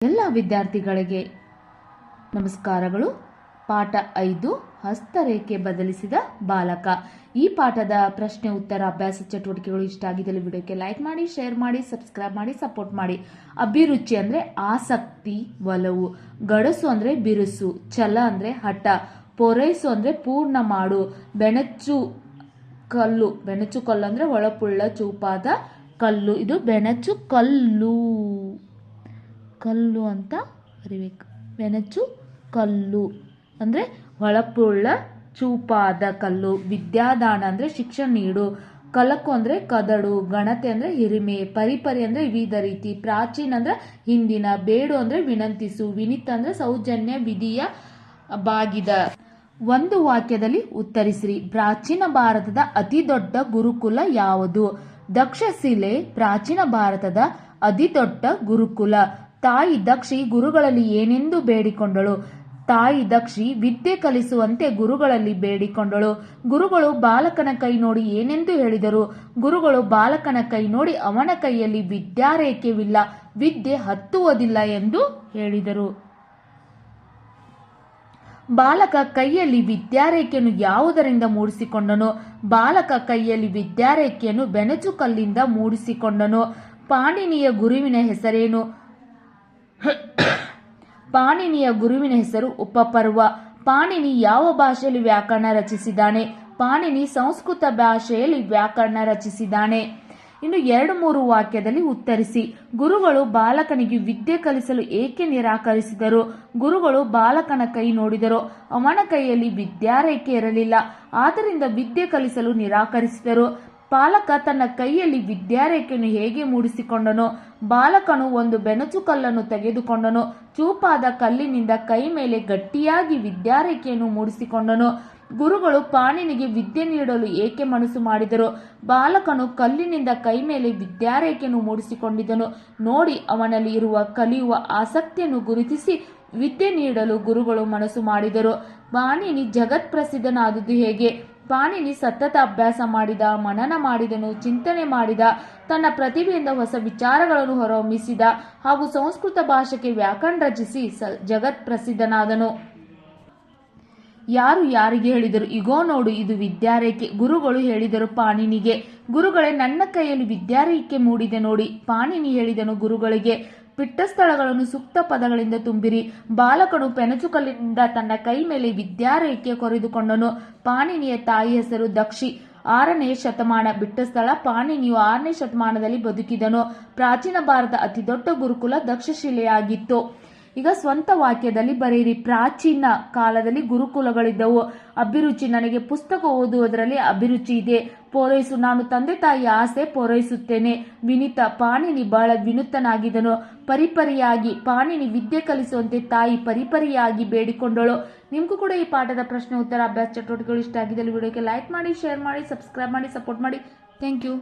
ಎಲ್ಲ ವಿದ್ಯಾರ್ಥಿಗಳಿಗೆ ನಮಸ್ಕಾರಗಳು. ಪಾಠ 5 ಹಸ್ತರೇಖೆ ಬದಲಿಸಿದ ಬಾಲಕ. ಈ ಪಾಠದ ಪ್ರಶ್ನೆ ಉತ್ತರ ಅಭ್ಯಾಸ ಚಟುವಟಿಕೆಗಳು ಇಷ್ಟ ಆಗಿದ್ದಲ್ಲಿ ವಿಡಿಯೋಕ್ಕೆ ಲೈಕ್ ಮಾಡಿ, ಶೇರ್ ಮಾಡಿ, ಸಬ್ಸ್ಕ್ರೈಬ್ ಮಾಡಿ, ಸಪೋರ್ಟ್ ಮಾಡಿ. ಅಭಿರುಚಿ ಅಂದ್ರೆ ಆಸಕ್ತಿ, ಒಲವು. ಗಡಸು ಅಂದ್ರೆ ಬಿರುಸು. ಛಲ ಅಂದ್ರೆ ಹಠ. ಪೂರೈಸು ಅಂದ್ರೆ ಪೂರ್ಣ ಮಾಡು. ಬೆಣಚು ಕಲ್ಲು. ಬೆಣಚು ಕಲ್ಲು ಅಂದ್ರೆ ಹೊಳಪುಳ್ಳ ಚೂಪಾದ ಕಲ್ಲು. ಇದು ಬೆಣಚು ಕಲ್ಲು. ಕಲ್ಲು ಅಂತ ಬರಿಬೇಕು. ಬೆಣಚು ಕಲ್ಲು ಅಂದ್ರೆ ಹೊಳಪುಳ್ಳ ಚೂಪಾದ ಕಲ್ಲು. ವಿದ್ಯಾದಾನ ಅಂದ್ರೆ ಶಿಕ್ಷಣ ನೀಡು. ಕಲಕು ಅಂದ್ರೆ ಕದಡು. ಗಣತೆ ಅಂದ್ರೆ ಹಿರಿಮೆ. ಪರಿಪರಿ ಅಂದ್ರೆ ವಿವಿಧ ರೀತಿ. ಪ್ರಾಚೀನ ಅಂದ್ರೆ ಹಿಂದಿನ. ಬೇಡು ಅಂದ್ರೆ ವಿನಂತಿಸು. ವಿನಿತ ಅಂದ್ರೆ ಸೌಜನ್ಯ, ವಿಧಿಯ ಬಾಗಿದ. ಒಂದು ವಾಕ್ಯದಲ್ಲಿ ಉತ್ತರಿಸಿರಿ. ಪ್ರಾಚೀನ ಭಾರತದ ಅತಿ ದೊಡ್ಡ ಗುರುಕುಲ ಯಾವುದು? ದಕ್ಷಶಿಲೆ ಪ್ರಾಚೀನ ಭಾರತದ ಅತಿ ದೊಡ್ಡ ಗುರುಕುಲ. ತಾಯಿ ದಕ್ಷಿ ಗುರುಗಳಲ್ಲಿ ಏನೆಂದು ಬೇಡಿಕೊಂಡಳು? ತಾಯಿ ದಕ್ಷಿ ವಿದ್ಯೆ ಕಲಿಸುವಂತೆ ಗುರುಗಳಲ್ಲಿ ಬೇಡಿಕೊಂಡಳು. ಗುರುಗಳು ಬಾಲಕನ ಕೈ ನೋಡಿ ಏನೆಂದು ಹೇಳಿದರು? ಗುರುಗಳು ಬಾಲಕನ ಕೈ ನೋಡಿ ಅವನ ಕೈಯಲ್ಲಿ ವಿದ್ಯಾರೇಖೆವಿಲ್ಲ, ವಿದ್ಯೆ ಹತ್ತುವುದಿಲ್ಲ ಎಂದು ಹೇಳಿದರು. ಬಾಲಕ ಕೈಯಲ್ಲಿ ವಿದ್ಯಾರೇಖೆಯನ್ನು ಯಾವುದರಿಂದ ಮೂಡಿಸಿಕೊಂಡನು? ಬಾಲಕ ಕೈಯಲ್ಲಿ ವಿದ್ಯಾರೇಖೆಯನ್ನು ಬೆಣಚು ಕಲ್ಲಿಂದ ಮೂಡಿಸಿಕೊಂಡನು. ಪಾಣಿನಿಯ ಗುರುವಿನ ಹೆಸರೇನು? ಪಾಣಿನಿಯ ಗುರುವಿನ ಹೆಸರು ಉಪಪರ್ವ. ಪಾಣಿನಿ ಯಾವ ಭಾಷೆಯಲ್ಲಿ ವ್ಯಾಕರಣ ರಚಿಸಿದ್ದಾನೆ? ಪಾಣಿನಿ ಸಂಸ್ಕೃತ ಭಾಷೆಯಲ್ಲಿ ವ್ಯಾಕರಣ ರಚಿಸಿದ್ದಾನೆ. ಇನ್ನು 2-3 ವಾಕ್ಯದಲ್ಲಿ ಉತ್ತರಿಸಿ. ಗುರುಗಳು ಬಾಲಕನಿಗೆ ವಿದ್ಯೆ ಕಲಿಸಲು ಏಕೆ ನಿರಾಕರಿಸಿದರು? ಗುರುಗಳು ಬಾಲಕನ ಕೈ ನೋಡಿದರು, ಅವನ ಕೈಯಲ್ಲಿ ವಿದ್ಯಾರೇಖೆ ಇರಲಿಲ್ಲ, ಆದ್ದರಿಂದ ವಿದ್ಯೆ ಕಲಿಸಲು ನಿರಾಕರಿಸಿದರು. ಬಾಲಕ ತನ್ನ ಕೈಯಲ್ಲಿ ವಿದ್ಯಾರೇಖೆಯನ್ನು ಹೇಗೆ ಮೂಡಿಸಿಕೊಂಡನು? ಬಾಲಕನು ಒಂದು ಬೆಣಚು ಕಲ್ಲನ್ನು ತೆಗೆದುಕೊಂಡನು. ಚೂಪಾದ ಕಲ್ಲಿನಿಂದ ಕೈ ಮೇಲೆ ಗಟ್ಟಿಯಾಗಿ ವಿದ್ಯಾರೇಖೆಯನ್ನು ಮೂಡಿಸಿಕೊಂಡನು. ಗುರುಗಳು ಪಾಣಿನಿಗೆ ವಿದ್ಯೆ ನೀಡಲು ಏಕೆ ಮನಸ್ಸು ಮಾಡಿದರು? ಬಾಲಕನು ಕಲ್ಲಿನಿಂದ ಕೈ ಮೇಲೆ ವಿದ್ಯಾರೇಖೆಯನ್ನು ಮೂಡಿಸಿಕೊಂಡಿದ್ದನು ನೋಡಿ ಅವನಲ್ಲಿ ಇರುವ ಕಲಿಯುವ ಆಸಕ್ತಿಯನ್ನು ಗುರುತಿಸಿ ವಿದ್ಯೆ ನೀಡಲು ಗುರುಗಳು ಮನಸ್ಸು ಮಾಡಿದರು. ಪಾಣಿನಿ ಜಗತ್ ಪ್ರಸಿದ್ಧನಾದುದು ಹೇಗೆ? ಪಾಣಿನಿ ಸತತ ಅಭ್ಯಾಸ ಮಾಡಿದ, ಮನನ ಮಾಡಿದನು, ಚಿಂತನೆ ಮಾಡಿದ, ತನ್ನ ಪ್ರತಿಭೆಯಿಂದ ಹೊಸ ವಿಚಾರಗಳನ್ನು ಹೊರಹೊಮ್ಮಿಸಿದ ಹಾಗೂ ಸಂಸ್ಕೃತ ಭಾಷೆಗೆ ವ್ಯಾಕರಣ ರಚಿಸಿ ಜಗತ್ ಪ್ರಸಿದ್ಧನಾದನು. ಯಾರು ಯಾರಿಗೆ ಹೇಳಿದರು? ಇಗೋ ನೋಡು, ಇದು ವಿದ್ಯಾರೇಖೆ. ಗುರುಗಳು ಹೇಳಿದರು ಪಾಣಿನಿಗೆ. ಗುರುಗಳೇ, ನನ್ನ ಕೈಯಲ್ಲಿ ವಿದ್ಯಾರೇಖೆ ಮೂಡಿದೆ ನೋಡಿ. ಪಾಣಿನಿ ಹೇಳಿದನು ಗುರುಗಳಿಗೆ, ಪಿಟ್ಟಸ್ಥಳಗಳನ್ನು ಸೂಕ್ತ ಪದಗಳಿಂದ ತುಂಬಿರಿ. ಬಾಲಕನು ಪೆಣಚುಕಲ್ಲಿನಿಂದ ತನ್ನ ಕೈ ಮೇಲೆ ವಿದ್ಯಾರೇಖೆ ಕೊರೆದುಕೊಂಡನು. ಪಾಣಿನಿಯ ತಾಯಿ ಹೆಸರು ದಕ್ಷಿ. 6ನೇ ಶತಮಾನ. ಬಿಟ್ಟಸ್ಥಳ. ಪಾಣಿನಿಯು 6ನೇ ಶತಮಾನದಲ್ಲಿ ಬದುಕಿದನು. ಪ್ರಾಚೀನ ಭಾರತ ಅತಿ ದೊಡ್ಡ ಗುರುಕುಲ ದಕ್ಷಶಿಲೆಯಾಗಿತ್ತು. ಈಗ ಸ್ವಂತ ವಾಕ್ಯದಲ್ಲಿ ಬರೆಯಿರಿ. ಪ್ರಾಚೀನ ಕಾಲದಲ್ಲಿ ಗುರುಕುಲಗಳಿದ್ದವು. ಅಭಿರುಚಿ, ನನಗೆ ಪುಸ್ತಕ ಓದುವುದರಲ್ಲಿ ಅಭಿರುಚಿ ಇದೆ. ಪೂರೈಸು, ನಾನು ತಂದೆ ತಾಯಿಯ ಆಸೆ ಪೂರೈಸುತ್ತೇನೆ. ವಿನಿತ, ಪಾಣಿನಿ ಬಹಳ ವಿನೂತನಾಗಿದ್ದನು. ಪರಿಪರಿಯಾಗಿ, ಪಾಣಿನಿ ವಿದ್ಯೆ ಕಲಿಸುವಂತೆ ತಾಯಿ ಪರಿಪರಿಯಾಗಿ ಬೇಡಿಕೊಂಡಳು. ನಿಮಗೂ ಕೂಡ ಈ ಪಾಠದ ಪ್ರಶ್ನೆ ಉತ್ತರ ಅಭ್ಯಾಸ ಚಟುವಟಿಕೆಗಳು ಇಷ್ಟ ಆಗಿದ್ದಲ್ಲಿ ವಿಡಿಯೋಗೆ ಲೈಕ್ ಮಾಡಿ, ಶೇರ್ ಮಾಡಿ, ಸಬ್ಸ್ಕ್ರೈಬ್ ಮಾಡಿ, ಸಪೋರ್ಟ್ ಮಾಡಿ. Thank you.